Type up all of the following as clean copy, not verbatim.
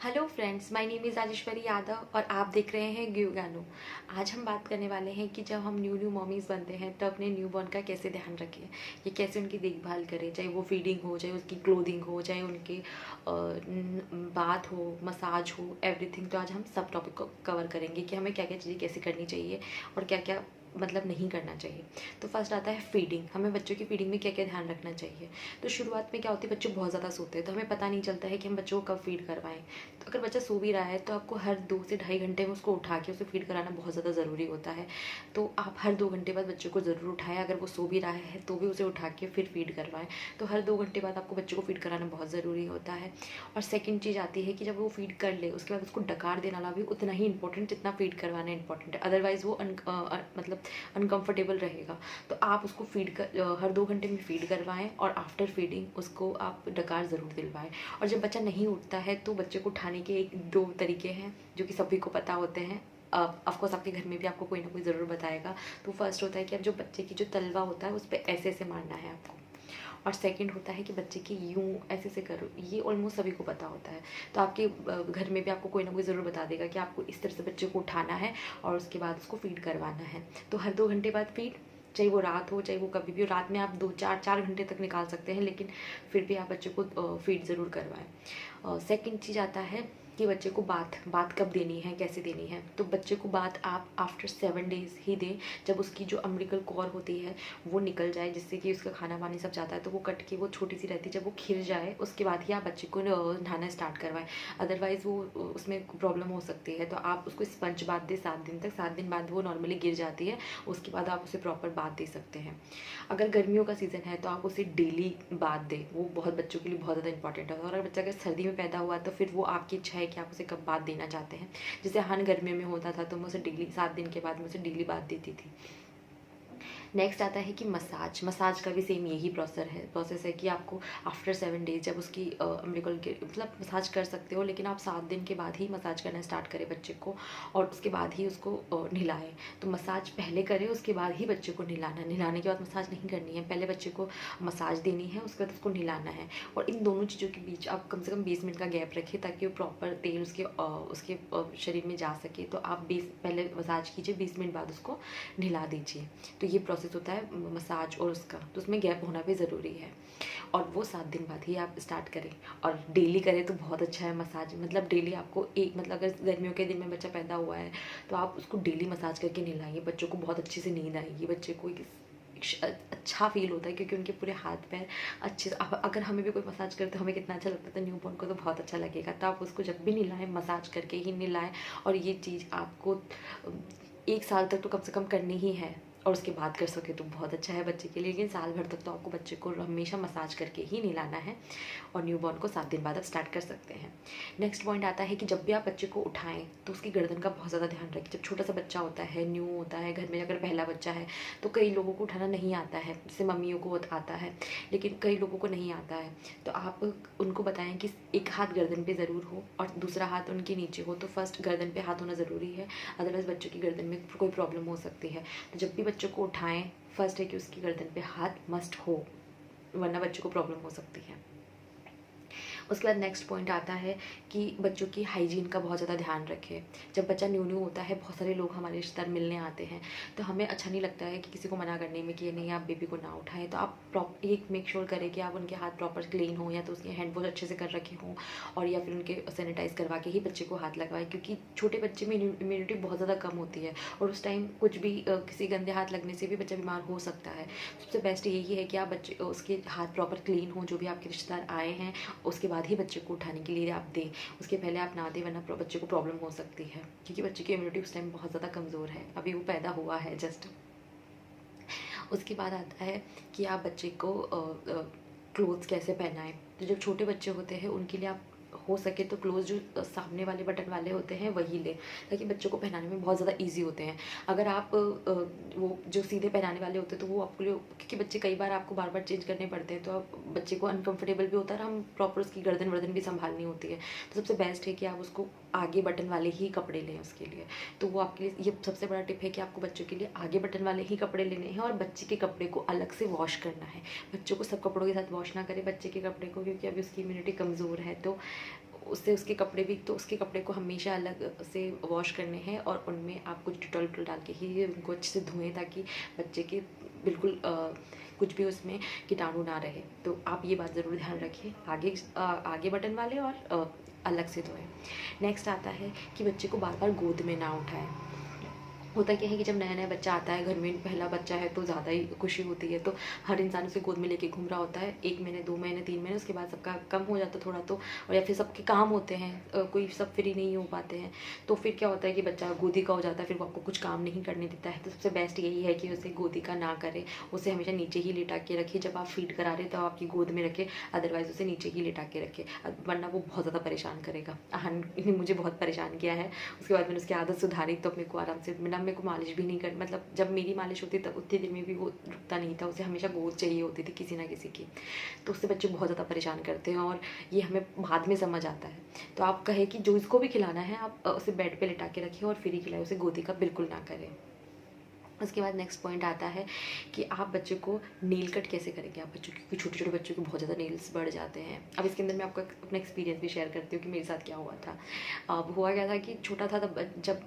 Hello friends, my name is Rajeshwari Yadav और आप देख रहे हैं ग्यू ज्ञानो। आज हम बात करने वाले हैं कि जब हम न्यू मॉमीज़ बनते हैं तो अपने न्यूबॉर्न का कैसे ध्यान रखें, ये कैसे उनकी देखभाल करें, चाहे वो फीडिंग हो, चाहे उसकी क्लोथिंग हो, चाहे उनके बाथ हो, मसाज हो, एवरीथिंग। तो आज हम सब टॉपिक को कवर करेंगे कि हमें क्या क्या चीज़ें कैसे करनी चाहिए और क्या क्या मतलब नहीं करना चाहिए। तो फर्स्ट आता है फीडिंग। हमें बच्चों की फीडिंग में क्या क्या ध्यान रखना चाहिए। तो शुरुआत में क्या होती है, बच्चे बहुत ज़्यादा सोते हैं तो हमें पता नहीं चलता है कि हम बच्चों को कब फीड करवाएं। तो अगर बच्चा सो भी रहा है तो आपको हर 2 से ढाई घंटे में उसको उठा के उसे फीड कराना बहुत ज़्यादा ज़रूरी होता है। तो आप हर 2 घंटे बाद बच्चे को ज़रूर उठाएं। अगर वो सो भी रहा है तो भी उसे उठा के फिर फीड करवाएं। तो हर 2 घंटे बाद आपको बच्चे को फीड कराना बहुत ज़रूरी होता है। और सेकंड चीज़ आती है कि जब वो फीड कर ले उसके बाद उसको डकार देना भी उतना ही इंपॉर्टेंट जितना फीड करवाना इंपॉर्टेंट है। अदरवाइज़ वो मतलब अनकम्फर्टेबल रहेगा। तो आप उसको हर 2 घंटे में फीड करवाएं और आफ्टर फीडिंग उसको आप डकार ज़रूर दिलवाएं। और जब बच्चा नहीं उठता है तो बच्चे को उठाने के एक दो तरीके हैं जो कि सभी को पता होते हैं। ऑफकोर्स आपके घर में भी आपको कोई ना कोई ज़रूर बताएगा। तो फर्स्ट होता है कि आप जो बच्चे की जो तलवा होता है उस पर ऐसे ऐसे मारना है आपको। और सेकंड होता है कि बच्चे की यूँ ऐसे ऐसे करो, ये ऑलमोस्ट सभी को पता होता है। तो आपके घर में भी आपको कोई ना कोई ज़रूर बता देगा कि आपको इस तरह से बच्चे को उठाना है और उसके बाद उसको फीड करवाना है। तो हर 2 घंटे बाद फीड, चाहे वो रात हो चाहे वो कभी भी हो। रात में आप 2 4 घंटे तक निकाल सकते हैं, लेकिन फिर भी आप बच्चे को फीड ज़रूर करवाएं। सेकंड चीज़ आता है कि बच्चे को बात बात कब देनी है, कैसे देनी है। तो बच्चे को बात आप आफ्टर 7 डेज़ ही दें, जब उसकी जो अम्बिलिकल कॉर्ड होती है वो निकल जाए, जिससे कि उसका खाना पानी सब जाता है। तो वो कट के वो छोटी सी रहती है, जब वो खिल जाए उसके बाद ही आप बच्चे को नहाना स्टार्ट करवाएं। अदरवाइज़ वो उसमें प्रॉब्लम हो सकती है। तो आप उसको स्पंज बात दें 7 दिन तक। 7 दिन बाद वो नॉर्मली गिर जाती है, उसके बाद आप उसे प्रॉपर बात दे सकते हैं। अगर गर्मियों का सीज़न है तो आप उसे डेली बात दें, वो बहुत बच्चों के लिए बहुत ज़्यादा इंपॉर्टेंट है। और अगर बच्चा अगर सर्दी में पैदा हुआ तो फिर वो आपकी इच्छा है कि आप उसे कब बात देना चाहते हैं। जैसे हर गर्मियों में होता था तो मैं उसे डेली 7 दिन के बाद मैं उसे डेली बात देती थी। नेक्स्ट आता है कि मसाज। मसाज का भी सेम यही प्रोसेस है कि आपको आफ्टर 7 डेज जब उसकी अम्बिलिकल के मतलब मसाज कर सकते हो, लेकिन आप 7 दिन के बाद ही मसाज करना स्टार्ट करें बच्चे को और उसके बाद ही उसको नहलाएं। तो मसाज पहले करें, उसके बाद ही बच्चे को नहलाना। नहलाने के बाद मसाज नहीं करनी है, पहले बच्चे को मसाज देनी है, उसके बाद उसको नहलाना है। और इन दोनों चीज़ों के बीच आप कम से कम 20 मिनट का गैप रखें ताकि वो प्रॉपर तेल उसके शरीर में जा सके। तो आप 20 पहले मसाज कीजिए, 20 मिनट बाद उसको नहला दीजिए। तो ये प्रोसेस होता है मसाज और उसका, तो उसमें गैप होना भी ज़रूरी है। और वो 7 दिन बाद ही आप स्टार्ट करें और डेली करें तो बहुत अच्छा है मसाज। मतलब डेली आपको एक मतलब अगर गर्मियों के दिन में बच्चा पैदा हुआ है तो आप उसको डेली मसाज करके नहलाइए। बच्चों को बहुत अच्छे से नींद आएगी, बच्चे को अच्छा फील होता है क्योंकि उनके पूरे हाथ पैर अच्छे से अगर हमें भी कोई मसाज करे तो हमें कितना अच्छा लगता है, तो न्यूबॉर्न को तो बहुत अच्छा लगेगा। तो आप उसको जब भी नहलाएं मसाज करके ही नहलाएं। और ये चीज़ आपको 1 साल तक तो कम से कम करनी ही है, और उसके बाद कर सके तो बहुत अच्छा है बच्चे के लिए। लेकिन साल भर तक तो आपको बच्चे को हमेशा मसाज करके ही नहलाना है। और न्यूबॉर्न को 7 दिन बाद आप स्टार्ट कर सकते हैं। नेक्स्ट पॉइंट आता है कि जब भी आप बच्चे को उठाएं तो उसकी गर्दन का बहुत ज़्यादा ध्यान रखें। जब छोटा सा बच्चा होता है, न्यू होता है घर में, अगर पहला बच्चा है तो कई लोगों को उठाना नहीं आता है, जैसे मम्मियों को आता है लेकिन कई लोगों को नहीं आता है। तो आप उनको बताएं कि एक हाथ गर्दन पे ज़रूर हो और दूसरा हाथ उनके नीचे हो। तो फर्स्ट गर्दन पे हाथ होना ज़रूरी है, अदरवाइज़ बच्चों की गर्दन में कोई प्रॉब्लम हो सकती है। तो जब भी बच्चों को उठाएं फर्स्ट है कि उसकी गर्दन पे हाथ मस्ट हो, वरना बच्चों को प्रॉब्लम हो सकती है। उसके बाद नेक्स्ट पॉइंट आता है कि बच्चों की हाइजीन का बहुत ज़्यादा ध्यान रखें। जब बच्चा न्यू होता है, बहुत सारे लोग हमारे रिश्तेदार मिलने आते हैं, तो हमें अच्छा नहीं लगता है कि किसी को मना करने में कि नहीं आप बेबी को ना उठाएं। तो आप एक मेक श्योर करें कि आप उनके हाथ प्रॉपर क्लीन हो, या तो उसके हैंड वॉश अच्छे से कर रखे हों, और या फिर उनके सैनिटाइज़ करवा के ही बच्चे को हाथ लगवाएं। क्योंकि छोटे बच्चे में इम्यूनिटी बहुत ज़्यादा कम होती है और उस टाइम कुछ भी किसी गंदे हाथ लगने से भी बच्चा बीमार हो सकता है। सबसे बेस्ट यही है कि आप बच्चे उसके हाथ प्रॉपर क्लीन हो, जो भी आपके रिश्तेदार आए हैं उसके बाद ही बच्चे को उठाने के लिए आप दें। उसके पहले आप ना दें, वरना बच्चे को प्रॉब्लम हो सकती है, क्योंकि बच्चे की इम्यूनिटी उस टाइम बहुत ज़्यादा कमज़ोर है, अभी वो पैदा हुआ है जस्ट। उसके बाद आता है कि आप बच्चे को क्लोथ्स कैसे पहनाएं। तो जब छोटे बच्चे होते हैं उनके लिए आप हो सके तो क्लोथ जो सामने वाले बटन वाले होते हैं वही लें, ताकि बच्चों को पहनाने में बहुत ज़्यादा इजी होते हैं। अगर आप वो जो सीधे पहनाने वाले होते हैं तो वो आपके लिए, क्योंकि बच्चे कई बार आपको बार बार चेंज करने पड़ते हैं, तो आप बच्चे को अनकंफर्टेबल भी होता है और हम प्रॉपर उसकी गर्दन वर्दन भी संभालनी होती है। तो सबसे बेस्ट है कि आप उसको आगे बटन वाले ही कपड़े लें उसके लिए। तो वो आपके लिए ये सबसे बड़ा टिप है कि आपको बच्चों के लिए आगे बटन वाले ही कपड़े लेने हैं, और बच्चे के कपड़े को अलग से वॉश करना है। बच्चों को सब कपड़ों के साथ वॉश ना करें बच्चे के कपड़े को, क्योंकि अभी उसकी इम्यूनिटी कमज़ोर है। तो उससे उसके कपड़े भी, तो उसके कपड़े को हमेशा अलग से वॉश करने हैं और उनमें आप कुछ डिटॉल विटॉल डाल के ही उनको अच्छे से धोएं, ताकि बच्चे के बिल्कुल कुछ भी उसमें कीटाणु ना रहे। तो आप ये बात ज़रूर ध्यान रखिए, आगे बटन वाले और अलग से धोएं। नेक्स्ट आता है कि बच्चे को बार बार गोद में ना उठाएं। होता क्या है कि जब नया नया बच्चा आता है घर में, पहला बच्चा है तो ज़्यादा ही खुशी होती है, तो हर इंसान उसे गोद में लेके घूम रहा होता है 1 महीने 2 महीने 3 महीने, उसके बाद सबका कम हो जाता है थोड़ा, तो और या फिर सबके काम होते हैं, कोई सब फ्री नहीं हो पाते हैं, तो फिर क्या होता है कि बच्चा गोदी का हो जाता है, फिर वो आपको कुछ काम नहीं करने देता है। तो सबसे बेस्ट यही है कि उसे गोदी का ना करें, उसे हमेशा नीचे ही लिटा के रखिए। जब आप फीड करा रहे तो आपकी गोद में रखें, अदरवाइज उसे नीचे ही लिटा के रखें, वरना वो बहुत ज़्यादा परेशान करेगा। ने मुझे बहुत परेशान किया है। उसके बाद मैंने उसकी आदत सुधारी, तो अपने को आराम से, बिना मेरे को मालिश भी नहीं कर, मतलब जब मेरी मालिश होती तब उतनी देर में भी वो रुकता नहीं था, उसे हमेशा गोद चाहिए होती थी किसी ना किसी की। तो उससे बच्चे बहुत ज़्यादा परेशान करते हैं और ये हमें बाद में समझ आता है। तो आप कहे कि जो इसको भी खिलाना है आप उसे बेड पे लिटा के रखिए और फिर ही खिलाए, उसे गोदी का बिल्कुल ना करें। उसके बाद नेक्स्ट पॉइंट आता है कि आप बच्चे को नेल कट कैसे करेंगे। आप बच्चों की, छोटे छोटे बच्चों के बहुत ज़्यादा नेल्स बढ़ जाते हैं। अब इसके अंदर मैं आपका अपना एक्सपीरियंस भी शेयर करती हूँ कि मेरे साथ क्या हुआ था। अब हुआ क्या था कि छोटा था तब, जब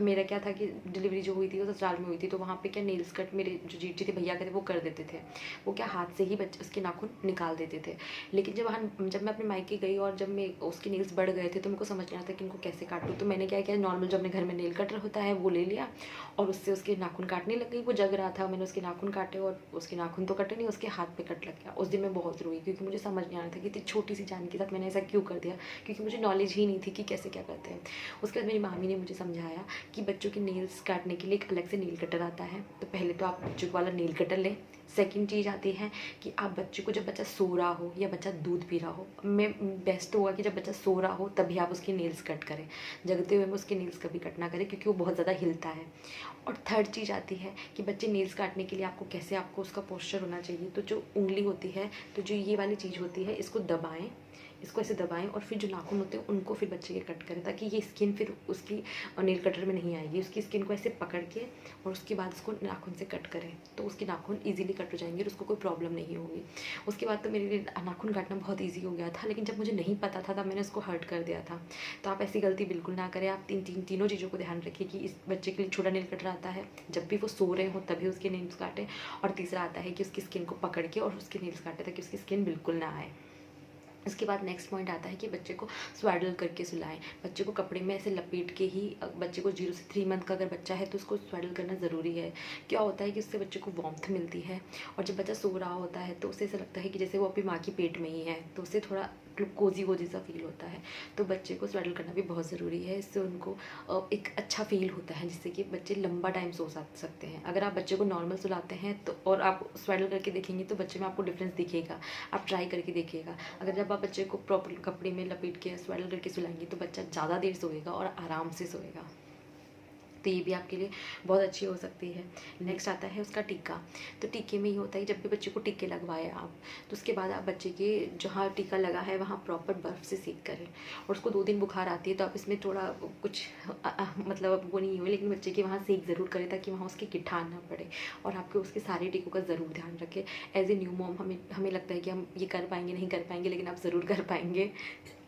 मेरा क्या था कि डिलीवरी जो हुई थी वो ससुराल में हुई थी, तो वहाँ पे क्या नेल्स कट मेरे जो जीजी थे, भैया के थे, वो कर देते थे। वो क्या हाथ से ही बच्चे उसके नाखून निकाल देते थे। लेकिन जब मैं अपने मायके गई और जब मैं उसके नेल्स बढ़ गए थे, तो मेरे को समझ नहीं आता कि इनको कैसे काटूँ। तो मैंने क्या किया, नॉर्मल जो अपने घर में नेल कटर होता है वो ले लिया और उससे उसके नाखून काटने लग गई। वो जग रहा था, मैंने उसके नाखून काटे और उसके नाखून तो कटे नहीं, उसके हाथ पे कट लग गया। उस दिन मैं बहुत रोई, क्योंकि मुझे समझ नहीं आ रहा था कि इतनी छोटी सी जान के साथ मैंने ऐसा क्यों कर दिया, क्योंकि मुझे नॉलेज ही नहीं थी कि कैसे क्या करते हैं। उसके बाद मेरी मामी ने मुझे समझाया कि बच्चों के नेल्स काटने के लिए एक अलग से नेल कटर आता है। तो पहले तो आप बच्चों वाला नेल कटर लें। सेकंड चीज़ आती है कि आप बच्चे को, जब बच्चा सो रहा हो या बच्चा दूध पी रहा हो, मैं बेस्ट होगा कि जब बच्चा सो रहा हो तभी आप उसकी नेल्स कट करें। जगते हुए में उसके नेल्स कभी कट ना करें, क्योंकि वो बहुत ज़्यादा हिलता है। और थर्ड चीज़ आती है कि बच्चे नेल्स काटने के लिए आपको उसका पोस्चर होना चाहिए। तो जो उंगली होती है, तो जो ये वाली चीज़ होती है, इसको दबाएं, इसको ऐसे दबाएं और फिर जो नाखून होते हैं उनको फिर बच्चे के कट करें, ताकि ये स्किन फिर उसकी नेल कटर में नहीं आएगी। उसकी स्किन को ऐसे पकड़ के और उसके बाद उसको नाखून से कट करें, तो उसके नाखून ईजिली कट हो जाएंगे और उसको कोई प्रॉब्लम नहीं होगी। उसके बाद तो मेरे लिए नाखून काटना बहुत ईजी हो गया था, लेकिन जब मुझे नहीं पता था तब मैंने उसको हर्ट कर दिया था। तो आप ऐसी गलती बिल्कुल ना करें। आप तीनों चीज़ों को ध्यान रखिए कि इस बच्चे के लिए छोटा नेल कटर आता है, जब भी वो सो रहे हो तभी उसके नेल्स काटें। और तीसरा आता है कि उसकी स्किन को पकड़ के और उसके नेल्स काटें, ताकि उसकी स्किन बिल्कुल ना आए। उसके बाद नेक्स्ट पॉइंट आता है कि बच्चे को स्वाडल करके सुलाएं। बच्चे को कपड़े में ऐसे लपेट के ही, बच्चे को 0 से 3 मंथ का अगर बच्चा है तो उसको स्वाडल करना ज़रूरी है। क्या होता है कि उससे बच्चे को वार्मथ मिलती है, और जब बच्चा सो रहा होता है तो उसे ऐसा लगता है कि जैसे वो अपनी माँ की पेट में ही है, तो उससे थोड़ा कोजी कोजी सा फील होता है। तो बच्चे को स्वाडल करना भी बहुत ज़रूरी है, इससे उनको एक अच्छा फील होता है, जिससे कि बच्चे लंबा टाइम सो सकते हैं। अगर आप बच्चे को नॉर्मल सुलाते हैं तो, और आप स्वाडल करके देखेंगे तो बच्चे में आपको डिफरेंस दिखेगा। आप ट्राई करके देखिएगा। अगर जब आप बच्चे को प्रॉपर कपड़े में लपेट के स्वाडल करके सुलाएंगे तो बच्चा ज़्यादा देर सोएगा और आराम से सोएगा। तो ये भी आपके लिए बहुत अच्छी हो सकती है। नेक्स्ट आता है उसका टीका। तो टीके में ये होता है, जब भी बच्चे को टीके लगवाए आप, तो उसके बाद आप बच्चे के जहाँ टीका लगा है वहाँ प्रॉपर बर्फ़ से सेक करें। और उसको 2 दिन बुखार आती है तो आप इसमें थोड़ा कुछ मतलब वो नहीं हो, लेकिन बच्चे के वहाँ सेक ज़रूर करें, ताकि वहाँ उसके कीटाणु ना पड़े। और आपके उसके सारे टीकों का ज़रूर ध्यान रखें। एज ए न्यू मॉम हमें लगता है कि हम ये कर पाएंगे नहीं कर पाएंगे, लेकिन आप ज़रूर कर पाएंगे।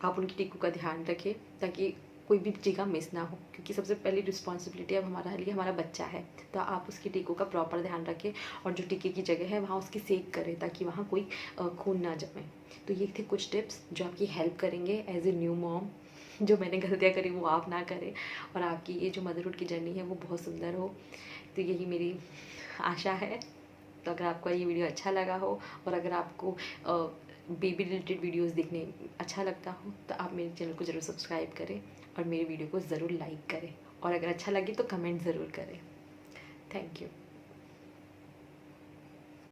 आप उनकी टीकों का ध्यान रखें, ताकि कोई भी जगह मिस ना हो, क्योंकि सबसे पहली रिस्पॉन्सिबिलिटी अब हमारा लिए हमारा बच्चा है। तो आप उसकी टीकों का प्रॉपर ध्यान रखें, और जो टीके की जगह है वहाँ उसकी सेक करें, ताकि वहाँ कोई खून ना जमे। तो ये थे कुछ टिप्स जो आपकी हेल्प करेंगे एज ए न्यू मॉम। जो मैंने गलतियाँ करी वो आप ना करें, और आपकी ये जो मदरहुड की जर्नी है वो बहुत सुंदर हो। तो यही मेरी आशा है। तो अगर आपको ये वीडियो अच्छा लगा हो, और अगर आपको बेबी रिलेटेड वीडियोस देखने अच्छा लगता हो, तो आप मेरे चैनल को ज़रूर सब्सक्राइब करें और मेरे वीडियो को ज़रूर लाइक करें, और अगर अच्छा लगे तो कमेंट ज़रूर करें। Thank you.